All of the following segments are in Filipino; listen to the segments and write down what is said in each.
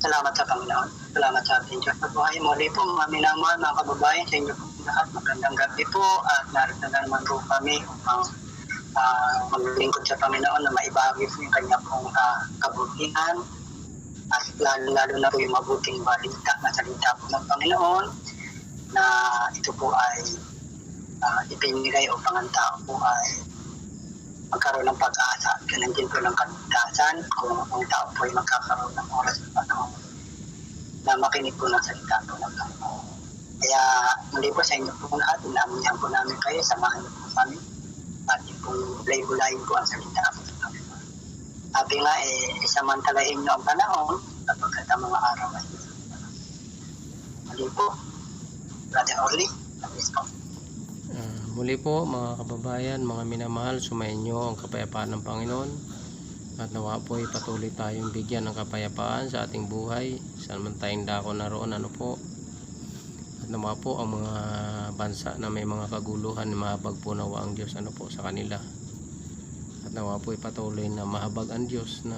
Salamat sa Panginoon. Salamat sa ating Diyos. Mabuhay muli po mga minamahal, mga kababayan, sa inyo po lahat. Magandang gabi po at narito na naman po kami upang maglingkod sa Panginoon na maibahagi po yung kanya pong kabutihan at lalo na po yung mabuting balita na salita po ng Panginoon na ito po ay ipinigay upang ang tao po ay magkaroon ng pag-asa. Ganun din po ng kaligtasan kung ang tao po ay magkakaroon ng oras at panahon na makinig po ng salita po ng Panginoon. Kaya muli po sa inyo po lahat, inaamihan po namin kayo, samahan niyo po kami at yung pong bulay-bulayin po ang salita po ng Panginoon. Sabi nga, isamantalahin niyo ang panahon kapag ang mga araw ay muli po, Brother Orly, please po. Muli po mga kababayan, mga minamahal, sumayin nyo ang kapayapaan ng Panginoon at nawa po ay patuloy tayong bigyan ng kapayapaan sa ating buhay saan man tayong dako naroon at nawa po ang mga bansa na may mga kaguluhan mahabag po nawa ang Diyos sa kanila at nawa po ay patuloy na mahabag ang Diyos na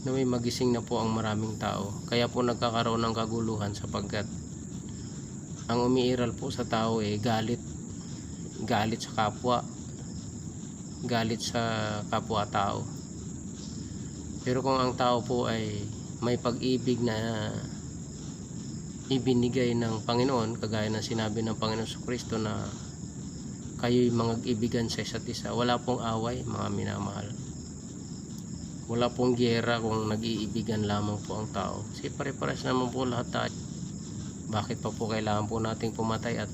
may magising na po ang maraming tao. Kaya po nagkakaroon ng kaguluhan sapagkat ang umiiral po sa tao galit sa kapwa, galit sa kapwa-tao. Pero kung ang tao po ay may pag-ibig na ibinigay ng Panginoon, kagaya ng sinabi ng Panginoon Kristo na kayo'y mag-ibigan sa isa't isa, wala pong away mga minamahal, wala pong giyera kung nag-iibigan lamang po ang tao. Kasi pare-pares naman po lahat tayo. Bakit pa po kailangan po nating pumatay at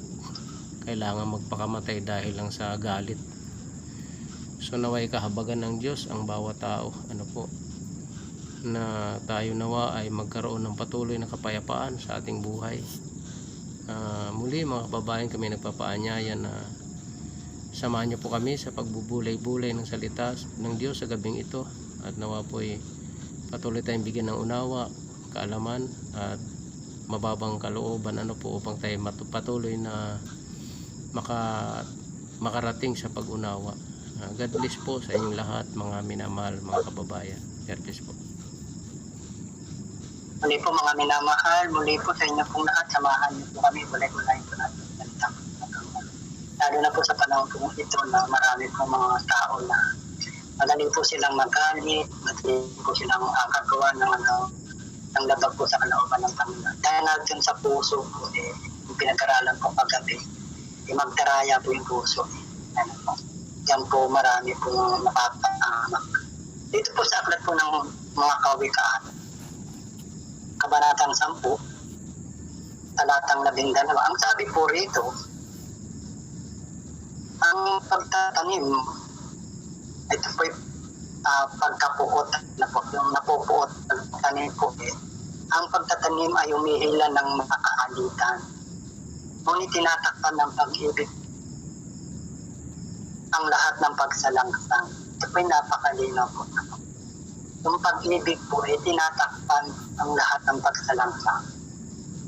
kailangan magpakamatay dahil lang sa galit? So naway kahabagan ng Diyos ang bawat tao, na tayo nawa ay magkaroon ng patuloy na kapayapaan sa ating buhay. Muli mga kababayan, kami nagpapaanyaya na samahan niyo po kami sa pagbubulay-bulay ng salita ng Diyos sa gabing ito at nawa po ay patuloy tayong bigyan ng unawa, kaalaman at mababang kalooban upang tayo patuloy na makarating sa pag-unawa. God bless po sa inyong lahat mga minamahal, mga kababayan. God bless po. Muli po mga minamahal, muli po sa inyo pong lahat, samahan niyo po kami, bulay-bulayin po natin sa salita po ng Panginoon. Lalo na po sa panahon po ito na marami po mga tao na madali po silang magalit, madali po silang kagawa ng labag po sa kalooban ng Panginoon. Dahil natin sa puso po, yung pinag-aralan po kagabi, magdaraya po yung puso. Yan po marami po napapahamak. Dito po sa aklat po ng mga kawikaan, Kabanatang 10, talatang 12, ang sabi po rito, ang pagtatanim, ito po pagkapuot, yung napupuot, pagtatanim po ang pagtatanim ay umihila ng mga kaalitan. Ngunit tinatakpan ng pag-ibig ang lahat ng pagsalangsang. Ito po yung napakalinaw po. Yung pag-ibig po ay tinatakpan ang lahat ng pagsalangsang.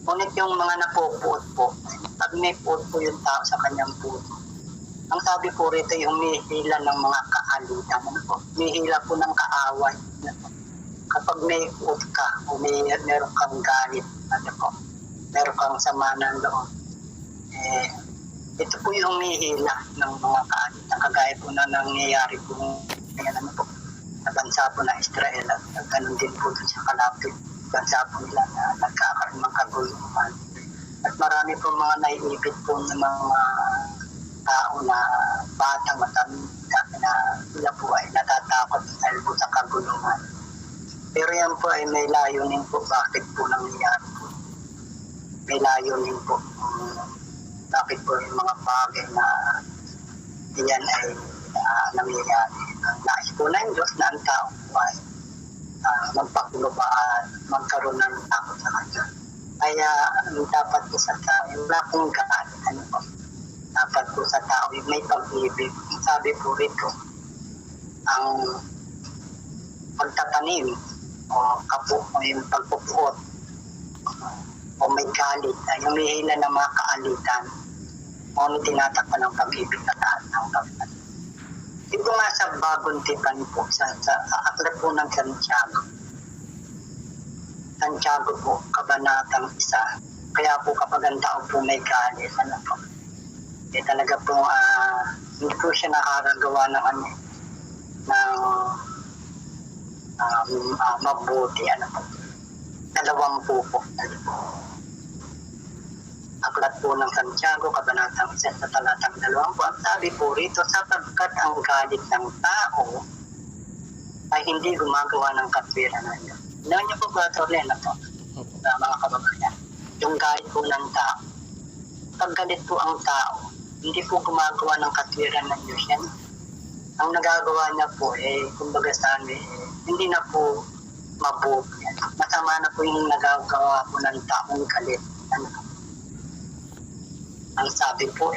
Ngunit yung mga napupuot po, pag may puot po yung tao sa kanyang puso, ang sabi po rito yung humihila ng mga kaalitan. Humihila po ng kaaway. Kapag may puot ka o meron kang galit, meron kang sama ng loob, ito po yung humihila ng mga kaalitan. Kagaya po na nangyayari po sa bansa po na Israel at ganun din po sa kalapit bansa po nila na nagkakaroon ng kaguluhan. At marami po mga naiipit po ng mga tao na batang matanda na sila po ay natatakot dahil po sa kaguluhan. Pero yan po ay may layunin po bakit po nangyayari po. May layunin po bakit po yung mga bagay na yan ay nangyayari. Nais po na yung Diyos na ang tao po ay magpakulubaan, magkaroon ng takot sa kanya. Kaya dapat po sa tao, wala pong galit, dapat po sa tao may pag-ibig. Sabi po rito, ang pagtatanim o yung pagpupuot o may galit ay humihila ng mga kaalitan o tinatakpan ng pag-ibig na lahat ng kapatid. Ito nga sa bagong tipan po, sa aklat po ng Santiago, Santiago po, kabanatang 1. Kaya po kapag ang tao po may galit, po, talaga po hindi po siya nakakagawa ng mabuti, po. 20 po. Aklat po ng Santiago, kabanatang 1 sa talatang 20. Ang sabi po rito, sapagkat ang galit ng tao ay hindi gumagawa ng katwiranan niya. Noon niyo po ba, Torlen, po, mga kababayan? Yung galit po ng tao. Pag galit po ang tao, hindi po gumagawa ng katwiranan niyo siya. Ang nagagawa niya po, kumbaga sabi, hindi na po mabuti. Masama na po yung nagagawa po ng taong galit. Ang sabi po,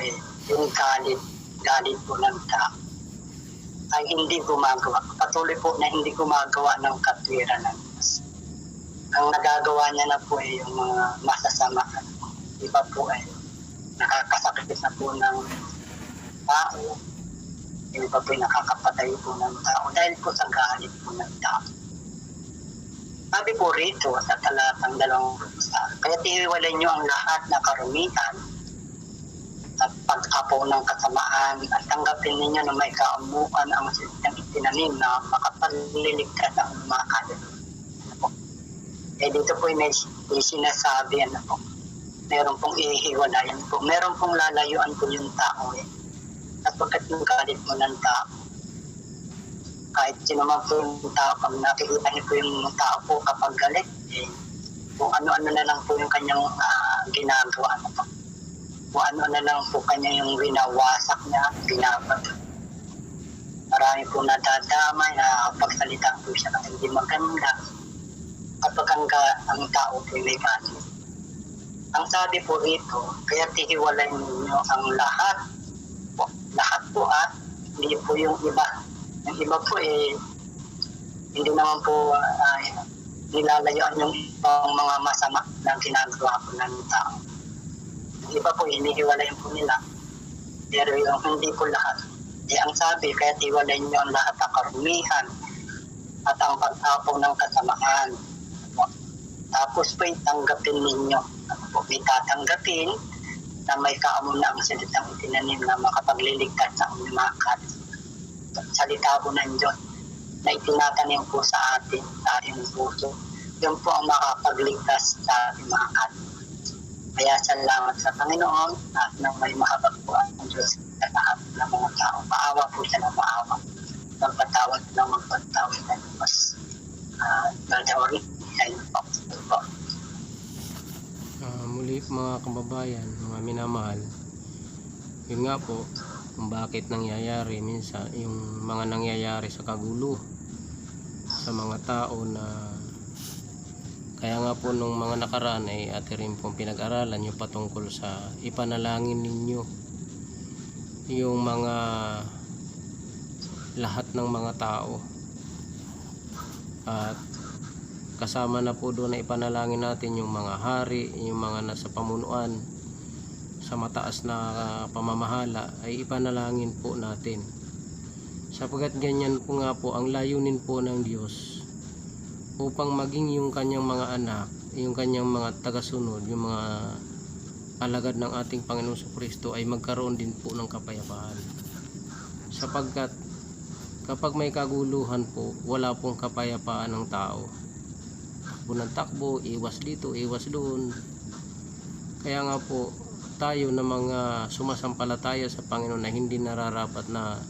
yung galit po ng tao ay hindi gumagawa. Patuloy po na hindi gumagawa ng katwiranan. Ang nagagawa niya na po yung mga masasama. Iba po nakakasakit na po ng tao. Iba po nakakapatay po ng tao dahil po sa galit po ng tao. Sabi po rito sa talatang 20, kaya tihiwalay niyo ang lahat na karumihan at pagkapo ng kasamaan at tanggapin ninyo na may kaamuan ang salitang itinanim na makapagliligtas ang mga kaluluwa. Dito po may sinasabi, meron pong ihiwalayan po, meron pong lalayuan po yung tao. Sapagkat yung galit mo ng tao, kahit sino man po yung tao, pag nakikita niyo po yung tao po kapag galit, kung ano-ano na lang po yung kanyang ginagawa. Kung ano na lang po kanya yung winawasak niya, binabato. Marami po nadadamay na pagsalita po siya na hindi maganda kapag ang tao po may galit. Ang sabi po rito, kaya tihiwalay ninyo ang lahat. Lahat po hindi po yung iba. Yung iba po hindi naman po nilalayuan yung ibang mga masama na ginagawa po ng tao. Iba po, hinihiwalayin po nila. Pero yung hindi po lahat. Ang sabi, kaya tiwalay niyo ang lahat ng karumihan at ang pagtapaw ng kasamaan. Tapos po, tanggapin ninyo. May tatanggapin na may kaamon na ang salitang itinanim na makapagliligtas sa mga salita po ng Diyos na itinatanim po sa atin, sa ating puso. Yun po ang makapagligtas sa ating mga kaluluwa. Kaya salamat sa Panginoon at nang may makapagpuan ng Diyos sa lahat ng mga tao. Maawa po siya ng maawa. Magpatawad ng magpatawad na mas dadawin. Ayun po. Muli mga kababayan, mga minamahal, yun nga po kung bakit nangyayari minsan yung mga nangyayari sa kagulo sa mga tao na kaya nga po nung mga nakaraan ay ate rin pong pinag-aralan nyo patungkol sa ipanalangin ninyo yung mga lahat ng mga tao at kasama na po doon na ipanalangin natin yung mga hari, yung mga nasa pamunuan sa mataas na pamamahala ay ipanalangin po natin sapagkat ganyan po nga po ang layunin po ng Diyos upang maging yung kanyang mga anak, yung kanyang mga tagasunod, yung mga alagad ng ating Panginoong Jesucristo ay magkaroon din po ng kapayapaan. Sapagkat kapag may kaguluhan po, wala pong kapayapaan ng tao. Takbo ng takbo, iwas dito, iwas doon. Kaya nga po, tayo na mga sumasampalataya sa Panginoon na hindi nararapat na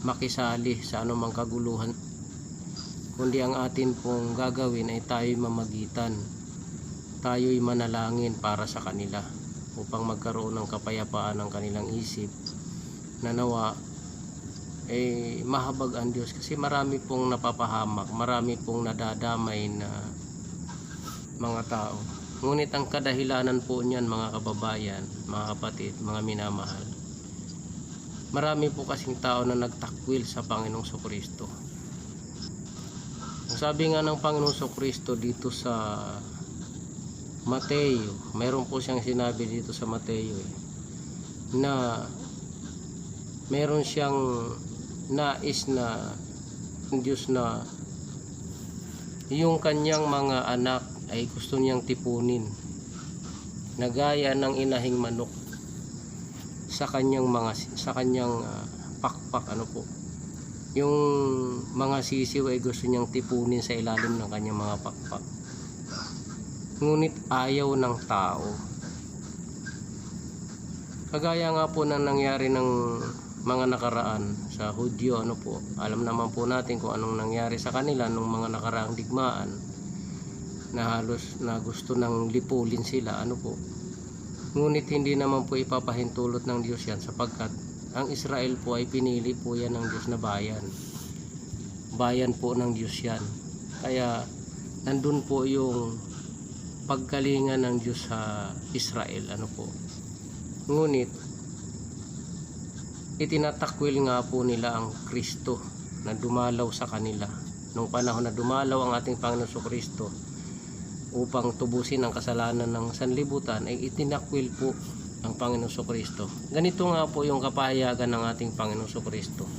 makisali sa anumang kaguluhan, kundi ang atin pong gagawin ay tayo'y mamagitan, tayo'y manalangin para sa kanila upang magkaroon ng kapayapaan ng kanilang isip na nawa mahabag ang Diyos kasi marami pong napapahamak, marami pong nadadamay na mga tao. Ngunit ang kadahilanan po niyan mga kababayan, mga kapatid, mga minamahal, marami po kasing tao na nagtakwil sa Panginoong Jesucristo. Sabi nga ng Panginoong Jesucristo dito sa Mateo, mayroon po siyang sinabi dito sa Mateo na meron siyang nais na Diyos na yung kanyang mga anak ay gusto niyang tipunin na gaya ng inahing manok sa kanyang pakpak, ano po, yung mga sisiw ay gusto niyang tipunin sa ilalim ng kanyang mga pakpak, ngunit ayaw ng tao. Kagaya nga po na nangyari ng mga nakaraan sa Hudyo, ano po, alam naman po natin kung anong nangyari sa kanila nung mga nakaraang digmaan, na halos na gusto nang lipulin sila, ano po. Ngunit hindi naman po ipapahintulot ng Diyos yan, sapagkat ang Israel po ay pinili po yan ng Diyos na bayan. Bayan po ng Diyos yan. Kaya nandun po yung pagkalingan ng Diyos sa Israel, ano po. Ngunit itinatakwil nga po nila ang Kristo na dumalaw sa kanila nung panahon na dumalaw ang ating Panginoon Kristo upang tubusin ang kasalanan ng sanlibutan, ay itinakwil po ang Panginoon Kristo. Ganito nga po yung kapahayagan ng ating Panginoon Kristo,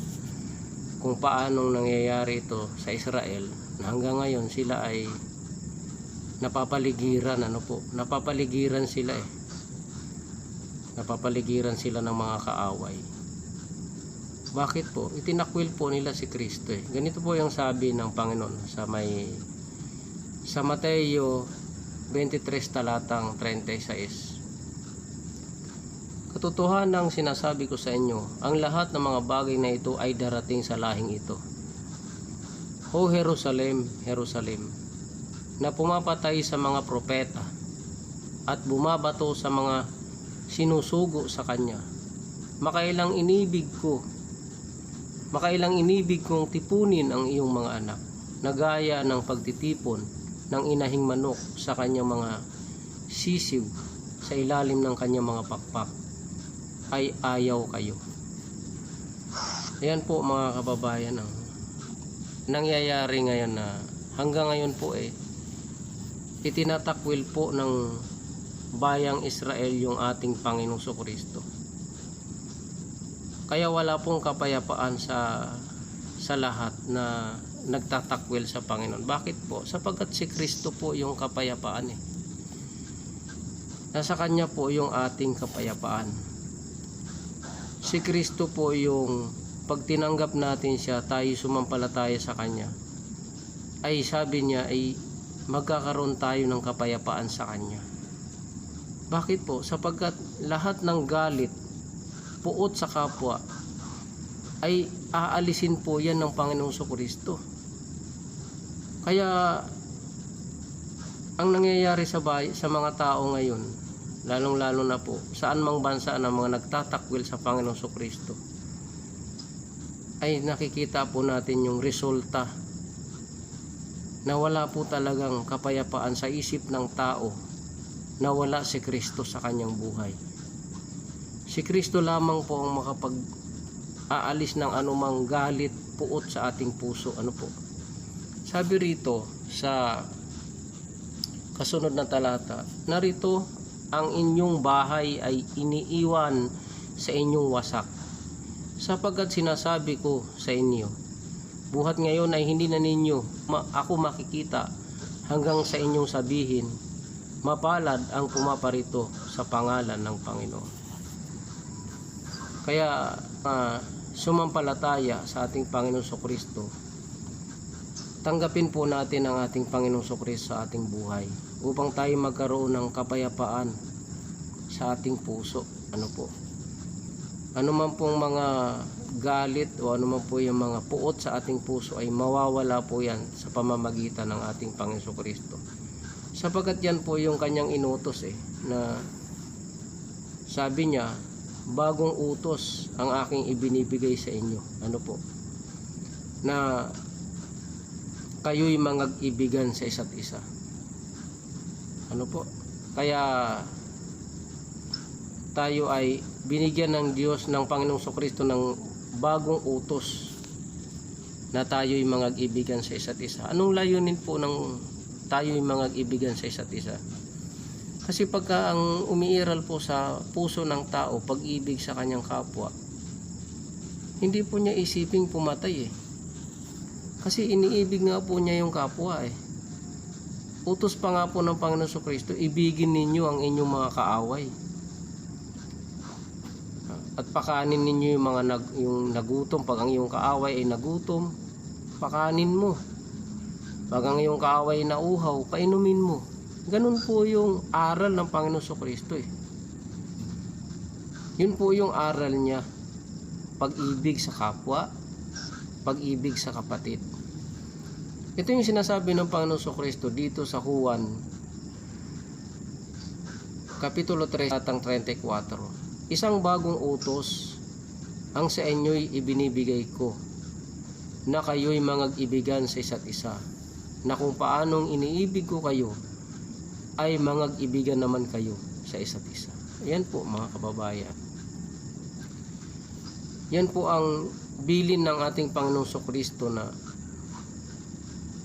kung paanong nangyayari ito sa Israel, na hanggang ngayon sila ay napapaligiran, ano po, napapaligiran sila ng mga kaaway. Bakit po? Itinakwil po nila si Kristo Ganito po yung sabi ng Panginoon sa Mateo 23 talatang 36. Katotohanang sinasabi ko sa inyo, ang lahat ng mga bagay na ito ay darating sa lahing ito. O Jerusalem, Jerusalem, na pumapatay sa mga propeta at bumabato sa mga sinusugo sa kanya. Makailang inibig kong tipunin ang iyong mga anak, na gaya ng pagtitipon ng inahing manok sa kanyang mga sisiw sa ilalim ng kanyang mga pakpak, ay ayaw kayo. Ayan po mga kababayan ang nangyayari ngayon, na hanggang ngayon po itinatakwil po ng bayang Israel yung ating Panginoong Kristo. Kaya wala pong kapayapaan sa lahat na nagtatakwil sa Panginoon. Bakit po? Sapagkat si Kristo po yung kapayapaan Nasa Kanya po yung ating kapayapaan. Si Kristo po yung pag tinanggap natin Siya, tayo sumampalataya sa Kanya, ay sabi niya ay magkakaroon tayo ng kapayapaan sa Kanya. Bakit po? Sapagkat lahat ng galit, puot sa kapwa, ay aalisin po yan ng Panginoong Kristo. Kaya ang nangyayari sa mga tao ngayon, lalong-lalo na po saan mang bansa ng mga nagtatakwil sa Panginoong Kristo, ay nakikita po natin yung resulta na wala po talagang kapayapaan sa isip ng tao na wala si Kristo sa kanyang buhay. Si Kristo lamang po ang makapag-aalis ng anumang galit, puot sa ating puso. Ano po? Sabi rito sa kasunod na talata, narito ang inyong bahay ay iniiwan sa inyong wasak, sapagkat sinasabi ko sa inyo, buhat ngayon ay hindi na ninyo ako makikita, hanggang sa inyong sabihin, mapalad ang pumaparito sa pangalan ng Panginoon. Kaya sumampalataya sa ating Panginoon Kristo, tanggapin po natin ang ating Panginoong Kristo sa ating buhay, upang tayo magkaroon ng kapayapaan sa ating puso. Ano po? Ano man pong mga galit o ano man po yung mga puot sa ating puso, ay mawawala po yan sa pamamagitan ng ating Panginoong Kristo. Sapagkat yan po yung kanyang inutos na sabi niya, bagong utos ang aking ibinibigay sa inyo. Ano po? Na kayo'y mangag-ibigan sa isa't isa. Ano po? Kaya tayo ay binigyan ng Diyos, ng Panginoong Kristo, ng bagong utos na tayo'y mangag-ibigan sa isa't isa. Anong layunin po ng tayo'y mangag-ibigan sa isa't isa? Kasi pagka ang umiiral po sa puso ng tao, pag-ibig sa kanyang kapwa, hindi po niya isiping pumatay Kasi iniibig nga po niya yung kapwa utos pa nga po ng Panginoon Kristo, ibigin ninyo ang inyong mga kaaway. At pakanin ninyo yung mga yung nagutom. Pag ang iyong kaaway ay nagutom, pakanin mo. Pag ang iyong kaaway ay nauhaw, painumin mo. Ganun po yung aral ng Panginoon Kristo eh. Yun po yung aral niya. Pag-ibig sa kapwa, pag-ibig sa kapatid. Ito yung sinasabi ng Panginoon Kristo dito sa Juan Kapitulo 3, Tatang 34. Isang bagong utos ang sa inyo'y ibinibigay ko, na kayo'y mangag-ibigan sa isa't isa, na kung paanong iniibig ko kayo, ay mangag-ibigan naman kayo sa isa't isa. Yan po mga kababayan. Yan po ang bilin ng ating Panginoong Kristo na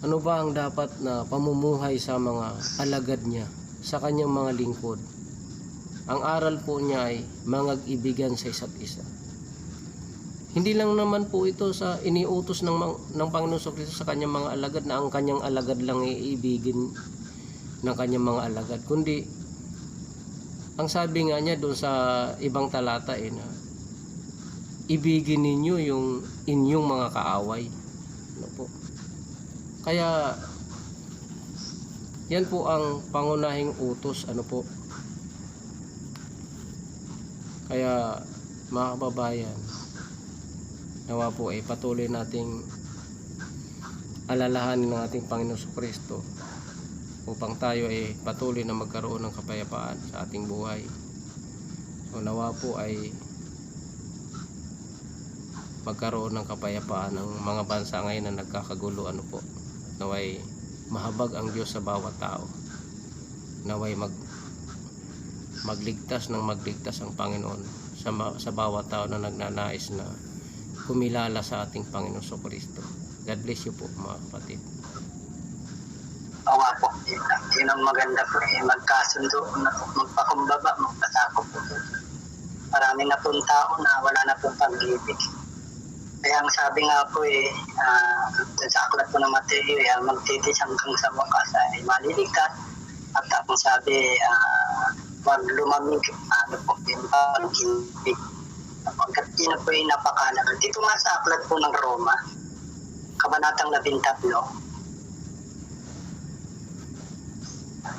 ano ba ang dapat na pamumuhay sa mga alagad niya, sa kanyang mga lingkod. Ang aral po niya ay mangag-ibigan sa isa't isa. Hindi lang naman po ito sa iniutos ng Panginoon Kristo sa kanyang mga alagad na ang kanyang alagad lang iibigin ng kanyang mga alagad, kundi ang sabi nga niya doon sa ibang talata na ibigin ninyo yung inyong mga kaaway. Ano po? Kaya yan po ang pangunahing utos, ano po. Kaya mga kababayan, nawa po ay patuloy nating alalahanin ng ating Panginoon Kristo upang tayo ay patuloy na magkaroon ng kapayapaan sa ating buhay. So nawa po ay magkaroon ng kapayapaan ng mga bansa ngayon na nagkakagulo, ano po. Naway mahabag ang Diyos sa bawat tao. Naway magligtas ng magligtas ang Panginoon sa bawat tao na nagnanais na kumilala sa ating Panginoon Kristo. God bless you po mga kapatid. Oo nga po, yun ang maganda po magkasundo na po, magpakumbaba, magpasakop po. Marami na pong tao na wala na pong pag-ibig. Kaya ang sabi nga po sa aklat po ng Mateo, magtitis hanggang sa wakas ay maliligtas. At ang sabi, wag lumamig, yung pag-ibig. Pagkat yun po yung napakalaga. Dito nga sa aklat po ng Roma, Kabanatang 13,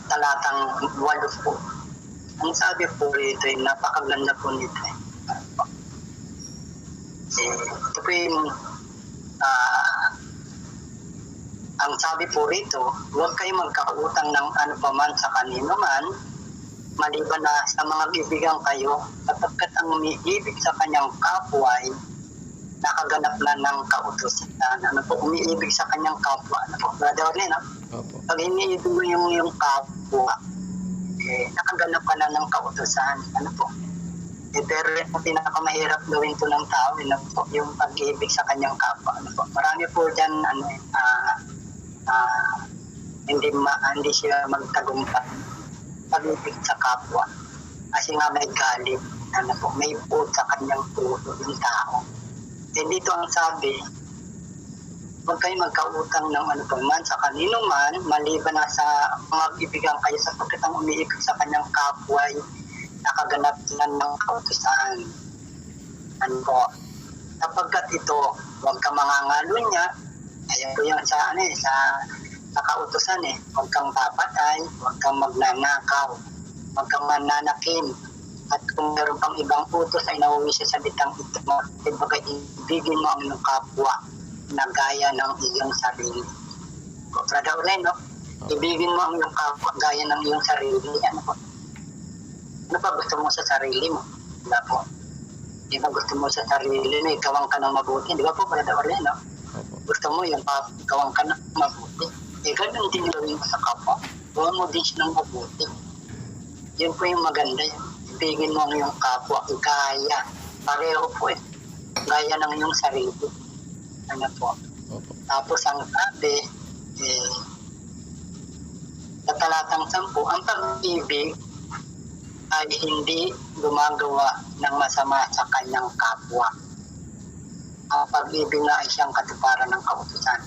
talatang 8 po. Ang sabi po rito, napakaganda po nito. Ito po yung ang sabi po rito, huwag kayo magkautang ng ano pa man sa kanino man, maliban na sa mga ibigan kayo, sapagkat ang umiibig sa kanyang kapwa ay nakaganap na ng kautusan. Ano po, umiibig sa kanyang kapwa. Ano po, brother Len, no? Opo. Pag iniibig mo yung kapwa, nakaganap ka na ng kautusan. Ano po? Pero yung pinakamahirap gawin to ng tao, ano po, yung pag-ibig sa kanyang kapwa. Ano po? Marami po dyan, hindi siya magtagumpay pag-ibig sa kapwa. Kasi nga may galit, ano po, may puot sa kanyang puso yung tao. Dito ang sabi, huwag kayo magkautang ng ano pa man sa kanino man, maliban na sa mag-ibigan kayo sapagkat ang umiibig sa kanyang kapwa ay nakaganap na ng kautusan. Ano po, sapagkat ito, huwag ka mangangalo niya, ayan po yung sa kautusan huwag kang papatay, huwag kang magnanakaw, huwag kang mananakin. At kung meron pang ibang utos ay nauwi siya sa bitang ito mo, bagay ibigin mo ang iyong kapwa na gaya ng iyong sarili. Brother Olen, no? Ibigin mo ang iyong kapwa gaya ng iyong sarili. Ano po? Ano pa gusto mo sa sarili mo? Diba po? Di ba gusto mo sa sarili mo, ikawang ka ng mabuti? Di ba po, Brother Olen, no? Gusto mo yung ikawang ka ng mabuti. Ganun din gawin mo sa kapwa. Huwag mo din siya ng mabuti. Yun po yung maganda yun. Ibigin mo ang iyong kapwa, gaya. Pareho po gaya ng iyong sarili. Ano po? Tapos ang sabi, sa talatang 10, ang pag-ibig ay hindi gumagawa ng masama sa kanyang kapwa. Ang pag-ibig na ay siyang katuparan ng kautusan.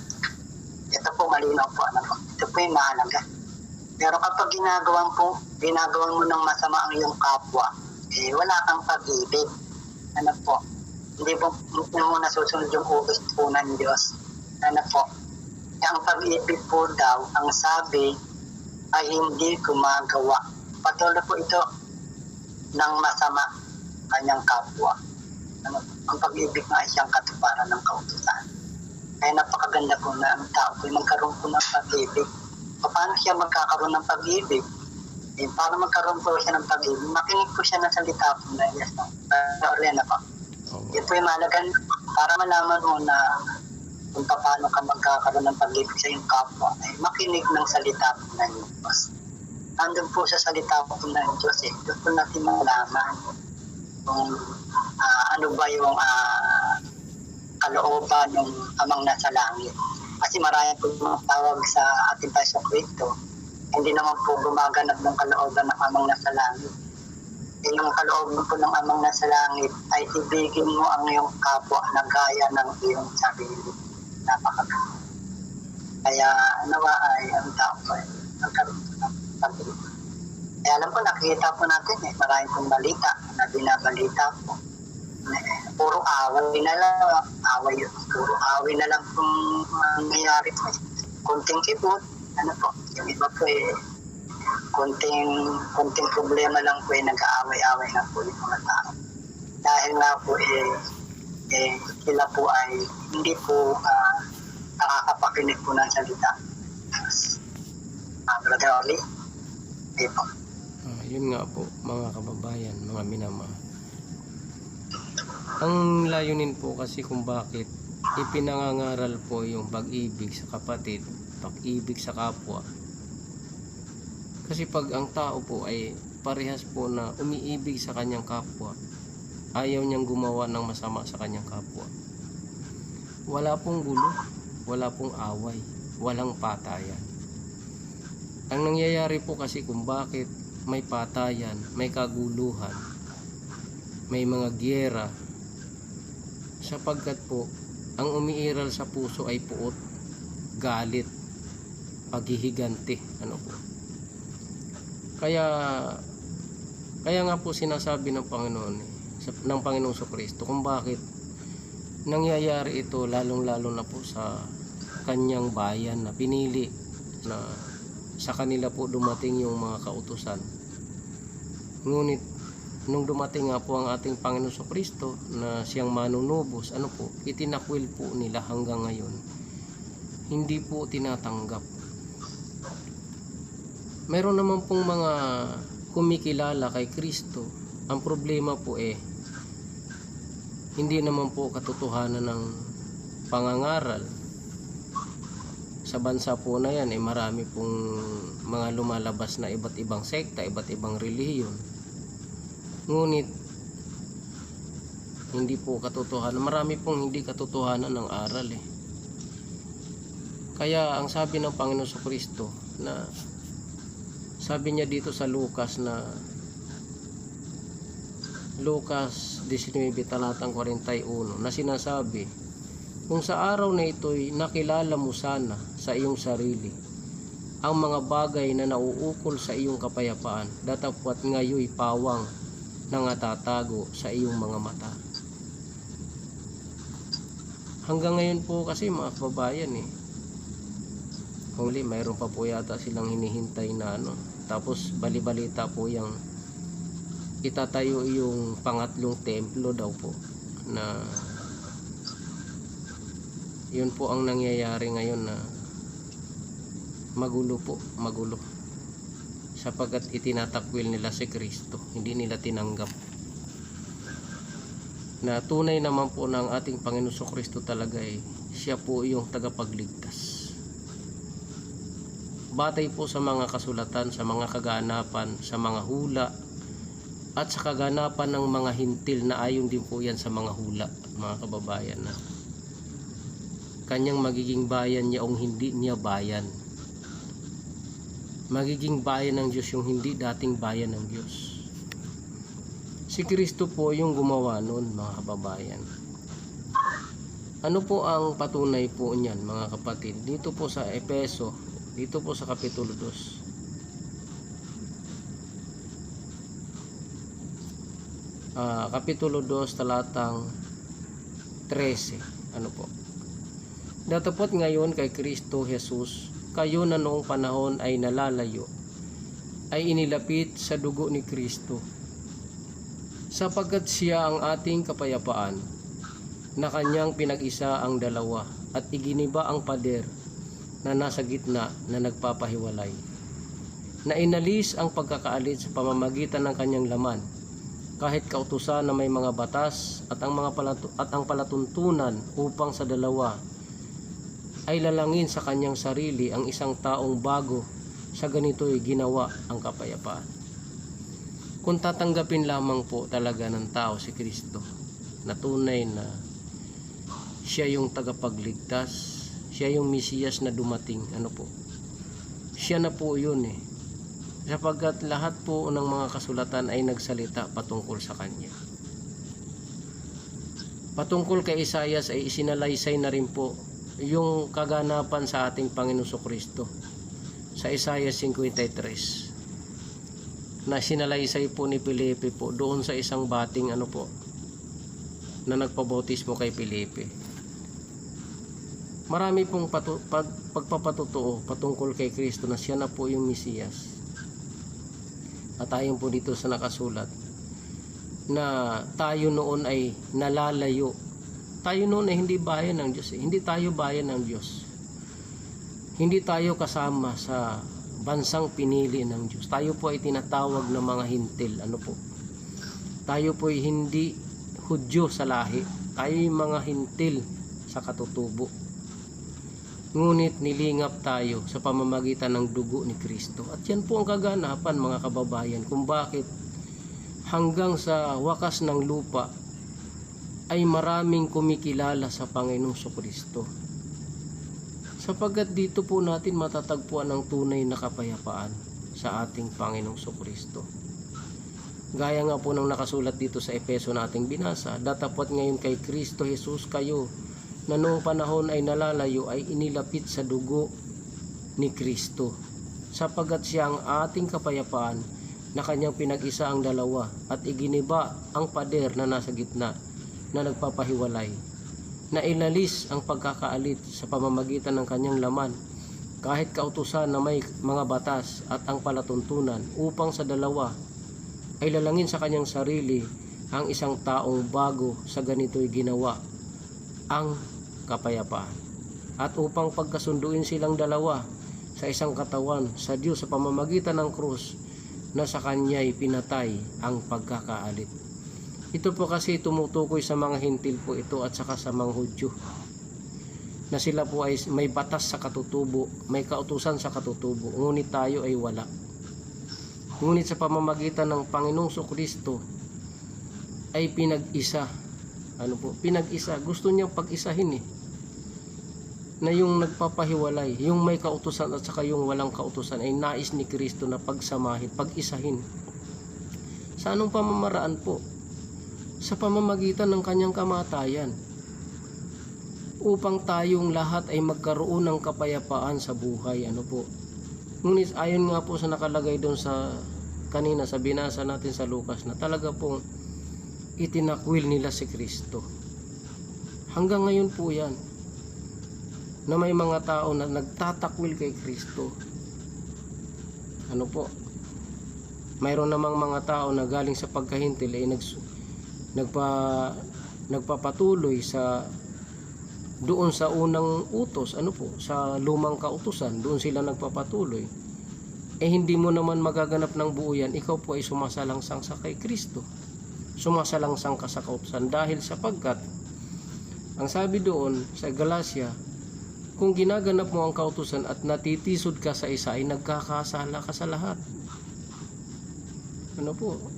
Ito po malinaw po. Ano po? Ito po yung mahalaga. Pero kapag ginagawan mo ng masama ang iyong kapwa, wala kang pag-ibig. Ano po? Hindi mo muna susunod yung utos po ng Diyos. Ano po? Ang pag-ibig po daw, ang sabi, ay hindi gumagawa. Patuloy po ito ng masama kanyang kapwa. Ano, ang pag-ibig nga ay siyang katuparan ng kautusan. Kaya napakaganda po na ang tao ay magkaroon po ng pag-ibig. Paano siya magkakaroon ng pag-ibig? Para magkaroon po siya ng pag-ibig, makinig po siya ng salita po na Diyos. Orlena po. Yun po yung mahalaga para malaman mo na kung paano ka magkakaroon ng pag-ibig sa iyong kapwa, ay makinig ng salita po ng Diyos. Andun po sa salita po ng Diyos, doon po natin malaman kung ano ba yung kalooban ng amang nasa langit. Kasi marami po mga tawag sa ating Paiso Cristo, hindi naman po gumaganap ng kalooban ng amang nasa langit. Yung kalooban po ng amang nasa langit ay ibigin mo ang iyong kapwa na gaya ng iyong sarili. Napakaganda. Kaya nawa ay ang tao ay nagkaroon ng pag-ibig. Kaya alam po, nakikita po natin marami pong balita na binabalita po. Puro away na lang, puro away na lang pong nangyayari po. Kunting kibot, ano po, yung iba po kunting problema lang po nag-aaway-aaway na po yung mga tao. Dahil nga po sila po ay hindi po nakakapakinig po ng salita. Brother Orly, hindi po. Yun nga po mga kababayan, mga minamahal. Ang layunin po kasi kung bakit ipinangangaral po yung pag-ibig sa kapatid, pag-ibig sa kapwa. Kasi pag ang tao po ay parehas po na umiibig sa kanyang kapwa, ayaw niyang gumawa ng masama sa kanyang kapwa, wala pong gulo, wala pong away, walang patayan. Ang nangyayari po kasi kung bakit may patayan, may kaguluhan, may mga giyera, sapagkat po ang umiiral sa puso ay puot, galit, paghihiganti, ano po. Kaya nga po sinasabi ng Panginoon, ng Panginoong Kristo, kung bakit nangyayari ito lalong-lalo na po sa kanyang bayan na pinili na sa kanila po dumating yung mga kautusan. Ngunit nung dumating nga po ang ating Panginoong Kristo na siyang manunubos, ano po, itinakwil po nila hanggang ngayon. Hindi po tinatanggap. Meron naman pong mga kumikilala kay Kristo. Ang problema po hindi naman po katotohanan ng pangangaral. Sa bansa po na yan, marami pong mga lumalabas na iba't ibang sekta, iba't ibang relihiyon. Ngunit, hindi po katotohanan. Marami pong hindi katotohanan ng aral Kaya, ang sabi ng Panginoon Kristo na sabi niya dito sa Lucas 19 talatang 41 na sinasabi, kung sa araw na ito'y nakilala mo sana sa iyong sarili ang mga bagay na nauukol sa iyong kapayapaan, datapwat ngayoy pawang nangatatago sa iyong mga mata. Hanggang ngayon po kasi mga kababayan huli mayroon pa po yata silang hinihintay na tapos balibalita po yung itatayo yung pangatlong templo daw po, na yun po ang nangyayari ngayon na magulo sapagkat itinatakwil nila si Kristo, hindi nila tinanggap na tunay naman po ng ating Panginoon Kristo talaga siya po yung tagapagligtas. Batay po sa mga kasulatan, sa mga kaganapan, sa mga hula, at sa kaganapan ng mga hintil na ayon din po yan sa mga hula, mga kababayan, na kanyang magiging bayan niya o hindi niya bayan. Magiging bayan ng Diyos yung hindi dating bayan ng Diyos. Si Kristo po yung gumawa noon, mga kababayan. Ano po ang patunay po niyan, mga kapatid? Dito po sa Efeso, dito po sa Kapitulo 2. Kapitulo 2, talatang 13. Ano po? Datapot ngayon kay Kristo Jesus, kayo na noong panahon ay nalalayo, ay inilapit sa dugo ni Kristo, sapagkat siya ang ating kapayapaan, na kanyang pinag-isa ang dalawa, at iginiba ang pader na nasa gitna na nagpapahiwalay, na inalis ang pagkakaalit sa pamamagitan ng kanyang laman, kahit kautusan na may mga batas at ang palatuntunan, upang sa dalawa ay lalangin sa kanyang sarili ang isang taong bago, sa ganito'y ginawa ang kapayapaan. Kung tatanggapin lamang po talaga ng tao si Kristo, na tunay na siya yung tagapagligtas, siya yung Mesiyas na dumating, ano po, siya na po yun sapagkat lahat po ng mga kasulatan ay nagsalita patungkol sa kanya. Patungkol kay Isaias ay isinalaysay na rin po yung kaganapan sa ating Panginoong Kristo sa Isaiah 53, na sinalaysay po ni Felipe po doon sa isang bating na nagpabautismo kay Felipe. Marami pong pagpapatutuo patungkol kay Kristo na siya na po yung Mesiyas. At ayon po dito sa nakasulat na tayo noon ay nalalayo. Tayo noon ay hindi bayan ng Diyos. Hindi tayo bayan ng Diyos. Hindi tayo kasama sa bansang pinili ng Diyos. Tayo po ay tinatawag ng mga hintil. Ano po? Tayo po ay hindi Hudyo sa lahi. Tayo ay mga hintil sa katutubo. Ngunit nilingap tayo sa pamamagitan ng dugo ni Kristo. At yan po ang kaganapan, mga kababayan, kung bakit hanggang sa wakas ng lupa ay maraming kumikilala sa Panginoong Kristo. Sapagkat dito po natin matatagpuan ang tunay na kapayapaan sa ating Panginoong Kristo. Gaya nga po ng nakasulat dito sa Efeso nating binasa, datapot ngayon kay Kristo Jesus kayo na noong panahon ay nalalayo, ay inilapit sa dugo ni Kristo, sapagkat siya ang ating kapayapaan, na kanyang pinag-isa ang dalawa, at iginiba ang pader na nasa gitna na nagpapahiwalay, na ilalis ang pagkakaalit sa pamamagitan ng kanyang laman, kahit kautusan na may mga batas at ang palatuntunan, upang sa dalawa ay lalangin sa kanyang sarili ang isang taong bago, sa ganito'y ginawa ang kapayapaan, at upang pagkasunduin silang dalawa sa isang katawan sa Diyos sa pamamagitan ng krus, na sa kanya'y pinatay ang pagkakaalit. Ito po kasi tumutukoy sa mga hintil po ito, at saka sa mga Hudyo, na sila po ay may batas sa katutubo, may kautusan sa katutubo, ngunit tayo ay wala. Ngunit sa pamamagitan ng Panginoong Kristo ay pinag-isa. Pinag-isa. Gusto niyang pag-isahin na yung nagpapahiwalay, yung may kautusan at saka yung walang kautusan, ay nais ni Kristo na pagsamahin, pag-isahin. Sa anong pamamaraan po? Sa pamamagitan ng kanyang kamatayan, upang tayong lahat ay magkaroon ng kapayapaan sa buhay. Ngunit ayon nga po sa nakalagay doon sa kanina sa binasa natin sa Lucas, na talaga pong itinakwil nila si Kristo. Hanggang ngayon po yan, na may mga tao na nagtatakwil kay Kristo. Mayroon namang mga tao na galing sa pagkahintil ay nagpapatuloy sa doon sa unang utos, sa lumang kautusan, doon sila nagpapatuloy. Hindi mo naman magaganap ng buo yan, ikaw po ay sumasalangsang sa kay Kristo. Sumasalangsang ka sa kautusan, dahil sapagkat ang sabi doon sa Galacia, kung ginaganap mo ang kautusan at natitisod ka sa isa, ay nagkakasala ka sa lahat.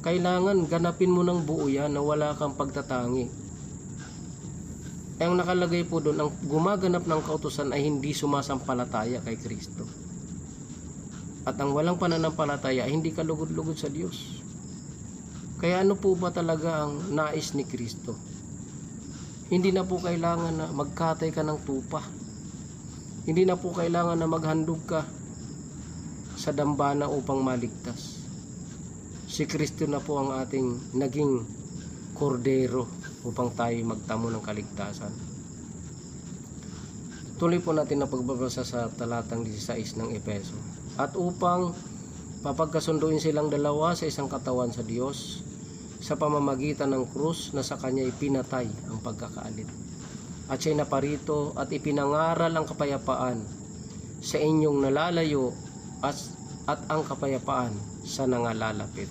Kailangan ganapin mo ng buo yan, na wala kang pagtatangi. Ang nakalagay po doon, ang gumaganap ng kautusan ay hindi sumasampalataya kay Kristo. At ang walang pananampalataya ay hindi kalugod-lugod sa Diyos. Kaya ano po ba talaga ang nais ni Kristo? Hindi na po kailangan na magkatay ka ng tupa. Hindi na po kailangan na maghandog ka sa dambana upang maligtas. Si Kristo na po ang ating naging kordero upang tayo magtamo ng kaligtasan. Tuloy po natin ang pagbabasa sa talatang 16 ng Efeso. At upang papagkasunduin silang dalawa sa isang katawan sa Diyos sa pamamagitan ng krus na sa kanya ipinatay ang pagkakaalit. At siya'y naparito at ipinangaral ang kapayapaan sa inyong nalalayo at ang kapayapaan sa nangalalapit.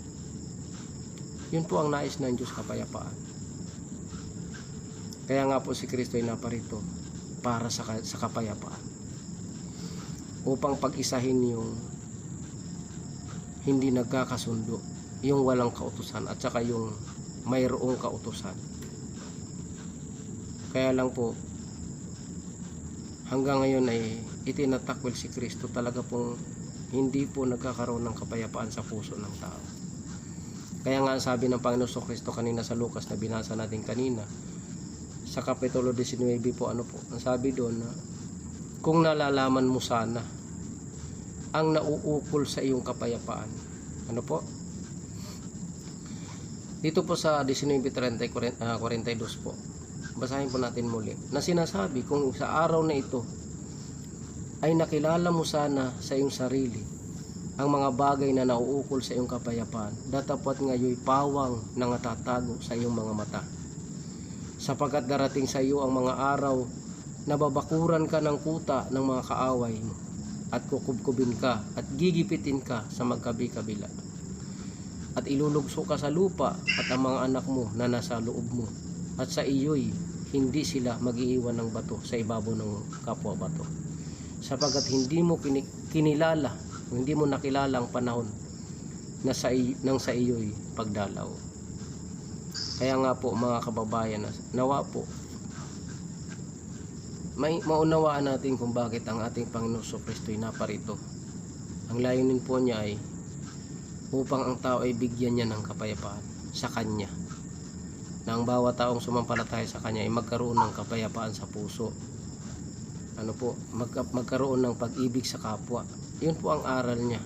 Yun po ang nais ng Diyos, kapayapaan. Kaya nga po si Kristo ay naparito para sa kapayapaan, upang pag-isahin yung hindi nagkakasundo, yung walang kautusan at saka yung mayroong kautusan. Kaya lang po hanggang ngayon ay itinatakwil si Kristo talaga pong hindi po nagkakaroon ng kapayapaan sa puso ng tao. Kaya nga sabi ng Panginoon Kristo kanina sa Lucas na binasa natin kanina, sa Kapitulo 19 po, ang sabi doon na kung nalalaman mo sana ang nauukol sa iyong kapayapaan. Dito po sa 19:42 po, basahin po natin muli, na sinasabi kung sa araw na ito ay nakilala mo sana sa iyong sarili ang mga bagay na nauukol sa iyong kapayapaan, datapwat ngayoy pawang nangatatago sa iyong mga mata. Sapagkat darating sa iyo ang mga araw na babakuran ka ng kuta ng mga kaaway mo, at kukubkubin ka at gigipitin ka sa magkabi-kabila, at ilulugso ka sa lupa at ang mga anak mo na nasa loob mo, at sa iyo'y hindi sila mag-iiwan ng bato sa ibabaw ng kapwa bato, sapagkat hindi mo kinilala, hindi mo nakilala ang panahon na sa iyo'y pagdalaw. Kaya nga po mga kababayan, nawa po may maunawaan natin kung bakit ang ating Panginoon Kristo ay naparito. Ang layunin po niya ay upang ang tao ay bigyan niya ng kapayapaan sa Kanya, na ang bawat taong sumampalataya sa Kanya ay magkaroon ng kapayapaan sa puso. Magkaroon ng pag-ibig sa kapwa. Yun po ang aral niya,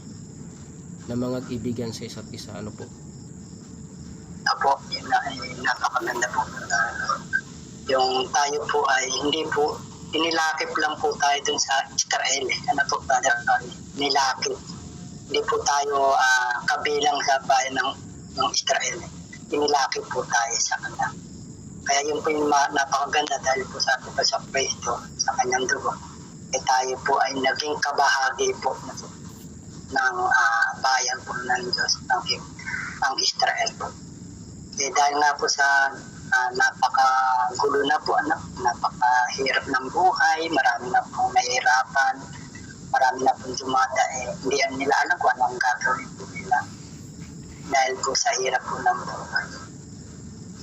na mga ibigan sa isa't isa. Apo, yun na ay napakaganda po. Yung tayo po ay hindi po, inilakip lang po tayo dun sa Israel. Nilakip. Hindi po tayo kabilang sa bayan ng Israel. Inilakip po tayo sa kanila. Kaya yun po yung napakaganda dahil po sa ating sa Kristo, sa kanyang dugo. Tayo po ay naging kabahagi po ng bayan po ng Diyos, ng Israel po. Dahil nga po sa napakagulo na po, napakahirap ng buhay, marami na pong nahihirapan, marami na pong dumata, hindi nila alam kung anong gagawin po nila dahil po sa hirap po ng buhay.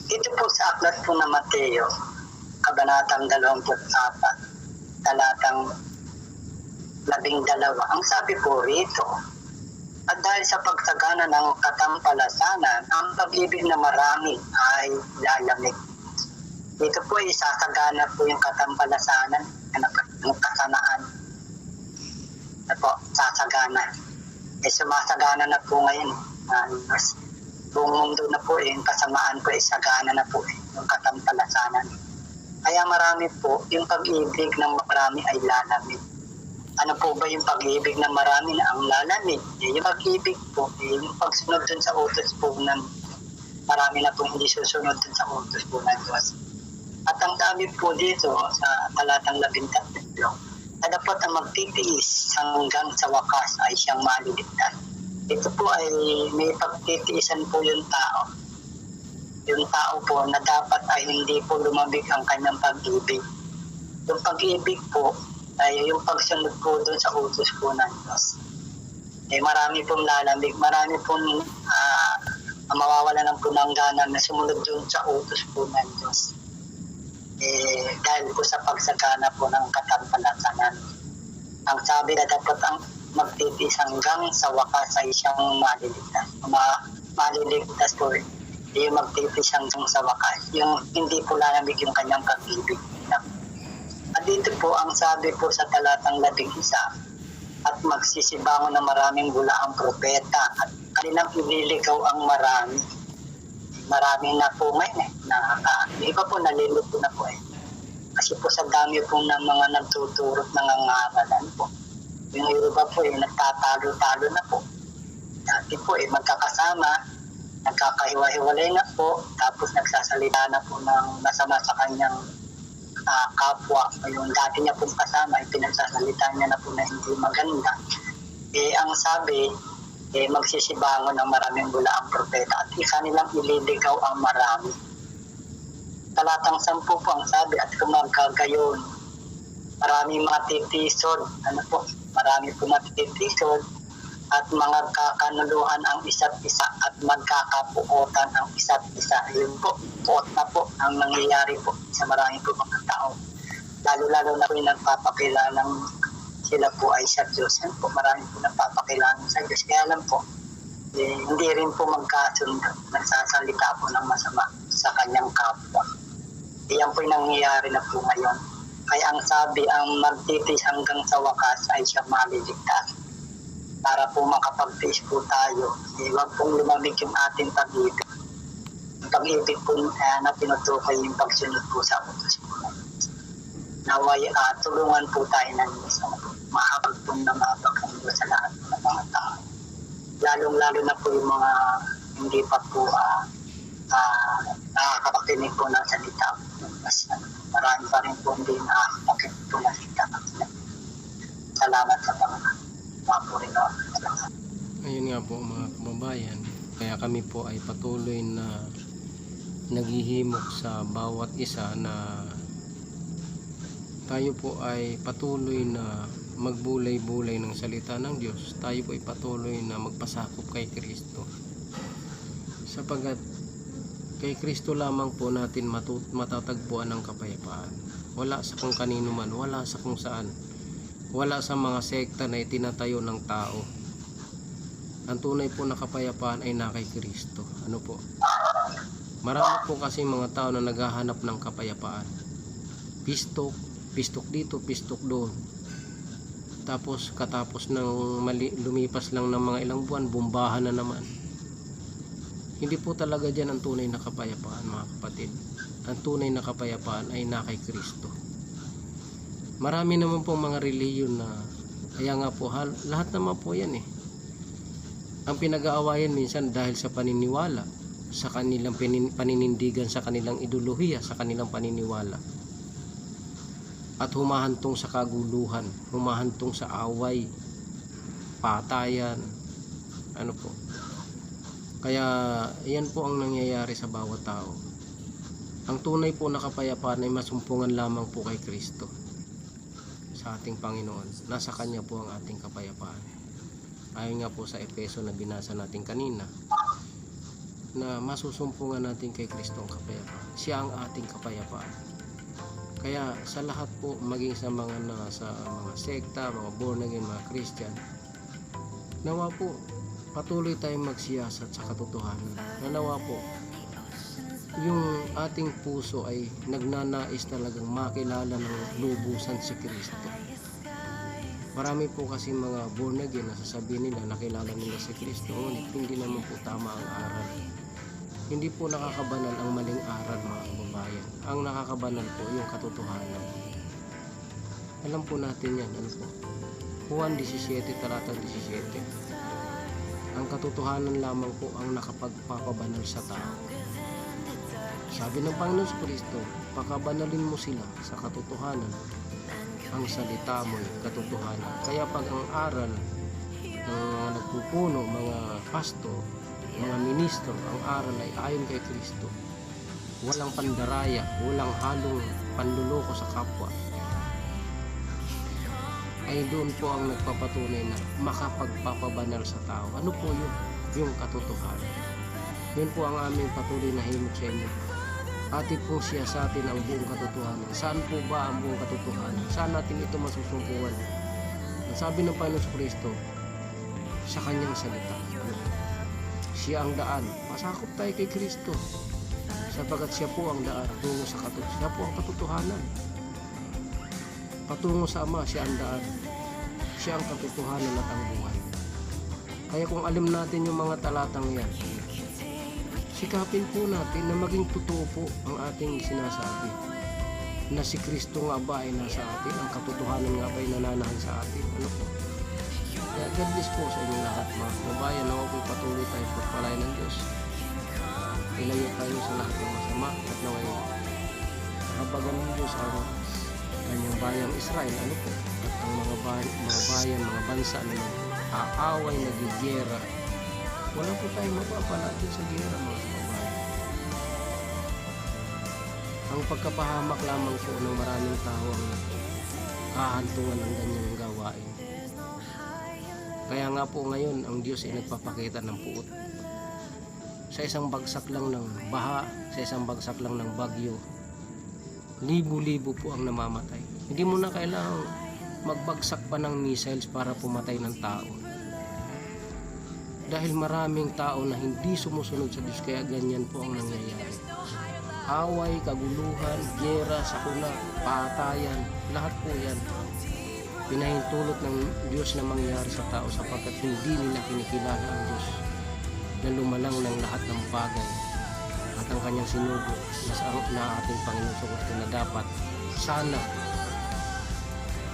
Dito po sa aklat po na Mateo, kabanatang 24, talatang 12, ang sabi po rito, at dahil sa pagsagana ng katampalasanan, ang pag-ibig na marami ay lalamig. Dito po ay sasagana po yung katampalasanan, ng kasanaan. Sasagana. Sumasagana na po ngayon. Buong mundo na po, yung kasamaan po ay sagana na po yung katampalasanan. Kaya marami po, yung pag-ibig ng marami ay lalamig. Ano po ba yung pag-ibig na marami na ang lalamig? Yung pag-ibig po, yung pagsunod dun sa utos po ng marami na po hindi susunod dun sa utos po ng Diyos. At ang sabi po dito sa talatang 13, na dapat ang magtitiis hanggang sa wakas ay siyang maliligtas. Ito po ay may pagtitiisan po yung tao. Yung tao po na dapat ay hindi po lumabig ang kanyang pag-ibig. Yung pag-ibig po ay yung pagsunod po doon sa utos po ng Diyos. Marami pong lalamig, marami pong mawawala ng punangganan na sumunod doon sa utos po ng Diyos. Dahil po sa pagsagana po ng katampalasanan. Ang sabi na dapat ang magtitiis hanggang sa wakas ay siyang maliligtas. Maliligtas po, yung magtitiis hanggang sa wakas. Yung hindi po lalamig yung kanyang pag-ibig. At dito po ang sabi po sa talatang 11, at magsisibangon na maraming bula ang propeta at kanilang ililigaw ang marami. marami na po ngayon yung iba po nalilito na po kasi po sa dami po ng mga nagtuturot ng ngangaralan po. Yung iba po nagtatalo-talo na po. Dati po magkakasama, nagkakahiwa-hiwalay na po, tapos nagsasalita na po ng masama sa kanyang kapwa. Yung dati niya pong kasama, pinagsasalita niya na po na hindi maganda. Ang sabi, magsisibangon ng maraming bula ang propeta at isa nilang ililigaw ang marami. Talatang 10 po ang sabi, at kung magkagayon, maraming matitisod, marami po matitisod, at mga kakanuluhan ang isa't isa at magkakapuotan ang isa't isa. Yun po, puot na po ang nangyayari po sa marami po mga tao. Lalo-lalo na po yung nagpapakilalang sila po ay sa Diyos. Yan po, marami po nagpapakilalang sa Diyos. Kaya lang po, hindi rin po magkasundo. Nagsasalita po ng masama sa kanyang kapwa. Yan po yung nangyayari na po ngayon. Kaya ang sabi, ang magtitis hanggang sa wakas ay siya maliligtas. Para po makapag-tiis po tayo, huwag pong lumamig yung ating pag-ibig. Ang pag-ibig po na tinutukoy yung pagsunod po sa utos po. Naway tulungan po tayo ng isang mahabag po na mapagkando sa lahat ng mga tao. Lalong-lalo na po yung mga hindi pa po nakakapakinig po ng salita. Marami pa rin po hindi nakakapakinig po ng salita. Salamat sa Panginoon. Ayun nga po mga kababayan, kaya kami po ay patuloy na naghihimok sa bawat isa na tayo po ay patuloy na magbulay-bulay ng salita ng Diyos. Tayo po ay patuloy na magpasakop kay Kristo, sapagat kay Kristo lamang po natin matatagpuan ang kapayapaan. Wala sa kung kanino man, wala sa kung saan, wala sa mga sekta na itinatayo ng tao. Ang tunay po na kapayapaan ay na kay Kristo. Ano po? Marami po kasi mga tao na naghahanap ng kapayapaan. Pistok dito, pistok doon. Tapos katapos ng lumipas lang ng mga ilang buwan, bumbahan na naman. Hindi po talaga dyan ang tunay na kapayapaan, mga kapatid. Ang tunay na kapayapaan ay na kay Kristo. Marami naman pong mga reliyon na, kaya nga po, lahat naman po yan Ang pinag-aawayan minsan dahil sa paniniwala, sa kanilang paninindigan, sa kanilang ideolohiya, sa kanilang paniniwala. At humahantong sa kaguluhan, humahantong sa away, patayan, ano po. Kaya yan po ang nangyayari sa bawat tao. Ang tunay po na kapayapaan ay masumpungan lamang po kay Kristo. Sa ating Panginoon, nasa Kanya po ang ating kapayapaan. Ayon nga po sa Efeso na binasa natin kanina, na masusumpungan natin kay Kristo ang kapayapaan. Siya ang ating kapayapaan. Kaya sa lahat po, maging sa mga sekta, mga born again, mga Christian, nawa po patuloy tayong magsiyasat sa katotohanan. Nawa po yung ating puso ay nagnanais talagang makilala ng lubusan si Kristo. Marami po kasi mga born again na sasabihin nila nakilala nila si Kristo, ngunit hindi naman po tama ang aral. Hindi po nakakabanal ang maling aral, mga kababayan. Ang nakakabanal po yung katotohanan. Alam po natin yan, ano po? Juan 17, talatang 17. Ang katotohanan lamang po ang nakapagpapabanal sa tao. Sabi ng Panginoon sa Kristo, pakabanalin mo sila sa katotohanan. Ang salita mo'y katotohanan. Kaya pag ang aral ng mga nagpupuno, mga pastor, mga ministro, ang aral ay ayon kay Kristo, walang pandaraya, walang halong panluloko sa kapwa, ay doon po ang nagpapatunay na makapagpapabanal sa tao. Ano po yun? Yung katotohanan. Yun po ang aming patuloy na himok sa inyo. Atin pong siyasatin ang buong katotohanan. Saan po ba ang buong katotohanan? Saan natin ito masusungkuhan? Ang sabi ng Panginoon sa Kristo, sa kanyang salita. Siya ang daan. Pasakop tayo kay Kristo. Sapagat siya po ang daan tungo sa katotohanan. Siya po ang katotohanan. Patungo sa Ama, siya ang daan. Siya ang katotohanan at ang buhay. Kaya kung alam natin yung mga talatang yan, sikapin po natin na maging totoo po ang ating sinasabi. Na si Kristo nga ba ay nasa atin, ang katotohanan nga ba ay nananahan sa atin. Ano po? Kaya God bless po sa inyong lahat mga kababayan. Nawa po patuloy tayo pagpalain ng Diyos. Ilayo tayo sa lahat ng masama at naway kahabagan ng Diyos ang kanyang bayang Israel. Ano po? At ang mga bayan, mga bansa na aaway, nagigera. Wala po tayong mapapala din sa gera mga kababayan. Ang pagkapahamak lamang po ng maraming tao ang kahantungan ng ganyang gawain. Kaya nga po ngayon ang Diyos ay nagpapakita ng puot. Sa isang bagsak lang ng baha, sa isang bagsak lang ng bagyo, libo-libo po ang namamatay. Hindi mo na kailangang magbagsak pa ng missiles para pumatay ng tao. Dahil maraming tao na hindi sumusunod sa Diyos, kaya ganyan po ang nangyayari. Away, kaguluhan, gera, sakuna, patayan, lahat po yan pinahintulot ng Diyos na mangyari sa tao sapagkat hindi nila kinikilala ang Diyos na lumalang ng lahat ng bagay at ang kanyang sinugo na ating Panginoon sa Kristo na dapat sana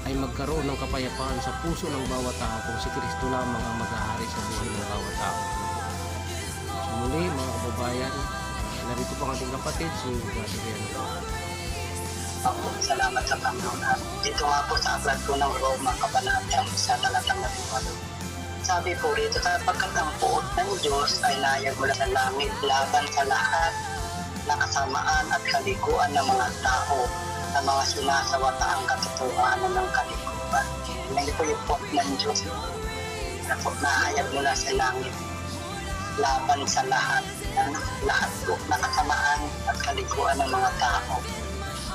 ay magkaroon ng kapayapaan sa puso ng bawat tao kung si Kristo lamang ang mag-ahari sa buhay ng bawat tao. So muli mga kababayan, narito po ang ating kapatid si Brother Riano. Ako, salamat sa Panginoon. Dito nga po sa aklat po ng Roma, kabanatang 1:8. Sabi po rito, sapagkat ang puot ng Diyos ay nayag mula sa langit laban sa lahat na kasamaan at kaliguan ng mga tao na mga sinasawata ang katotohanan ng kaliguan. Hindi po yung puot ng Diyos na po nahayag mula sa langit laban sa lahat po na kasamaan at kaliguan ng mga tao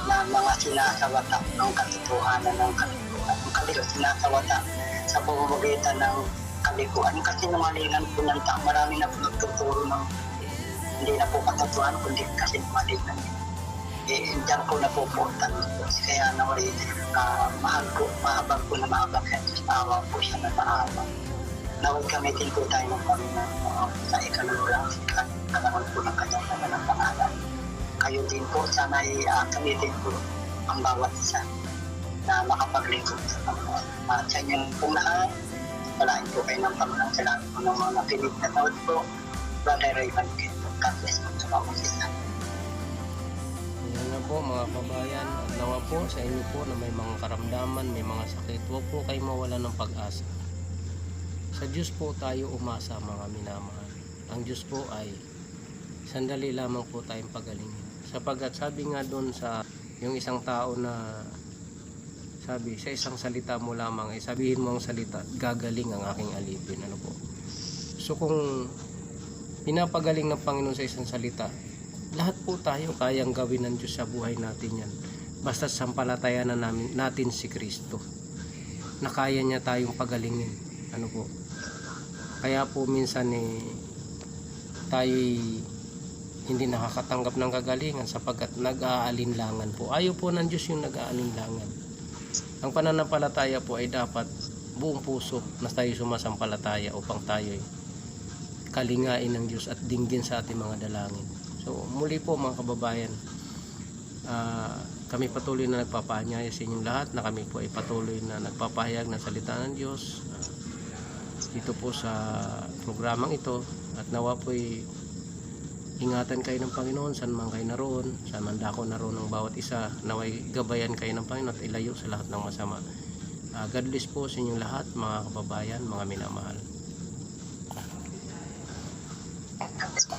na mga sinasawata ng katotohanan ng kaliguan. Ang kaliguan sinasawata sa pamamagitan ng kaliguan kasi nungalingan po ng tao. Marami na po nagtuturo ng hindi na po katotohanan kundi kasi nungalingan. Diyan po napupuntan po. Kaya naway mahabag po na mahabag kaya tawa po siya na mahabag. Nawag gamitin po tayo ng Panginoon sa ikalululang kalaman po ng kanyang ng pangalan. Kayo din po, sana gamitin po ang bawat isa na makapaglingkod sa Panginoon. At sa inyo pong lahat, walain po kayo ng Panginoon sa lahat po ng mga napinig na tawad po. Brother Raymond Kento, God bless po sa bawat isa. Yan na po mga kabayan, at nawa po sa inyo po na may mga karamdaman, may mga sakit, huwag po kayo mawala ng pag-asa. Sa Diyos po tayo umasa mga minamahal. Ang Diyos po ay sandali lamang po tayong pagalingin. Sapagkat sabi nga doon sa yung isang tao na sabi sa isang salita mo lamang ay sabihin mo ang salita, gagaling ang aking alipin. Ano po? So kung pinapagaling ng Panginoon sa isang salita, lahat po tayo kayang gawin ng Diyos sa buhay natin yan. Basta sampalatayan na natin si Kristo na kaya niya tayong pagalingin. Ano po? Kaya po minsan tayo'y hindi nakakatanggap ng kagalingan sapagkat nag-aalinlangan po. Ayaw po ng Diyos yung nag-aalinlangan. Ang pananampalataya po ay dapat buong puso na tayo sumasampalataya upang tayo'y kalingain ng Diyos at dinggin sa ating mga dalangin. So muli po mga kababayan, kami patuloy na nagpapaanyaya sa inyong lahat na kami po ay patuloy na nagpapahayag ng salita ng Diyos dito po sa programang ito at nawa po ay ingatan kayo ng Panginoon saan man kayo naroon, saan man dako naroon ng bawat isa, naway gabayan kayo ng Panginoon at ilayo sa lahat ng masama. God bless po sa inyong lahat mga kababayan, mga minamahal. God bless po.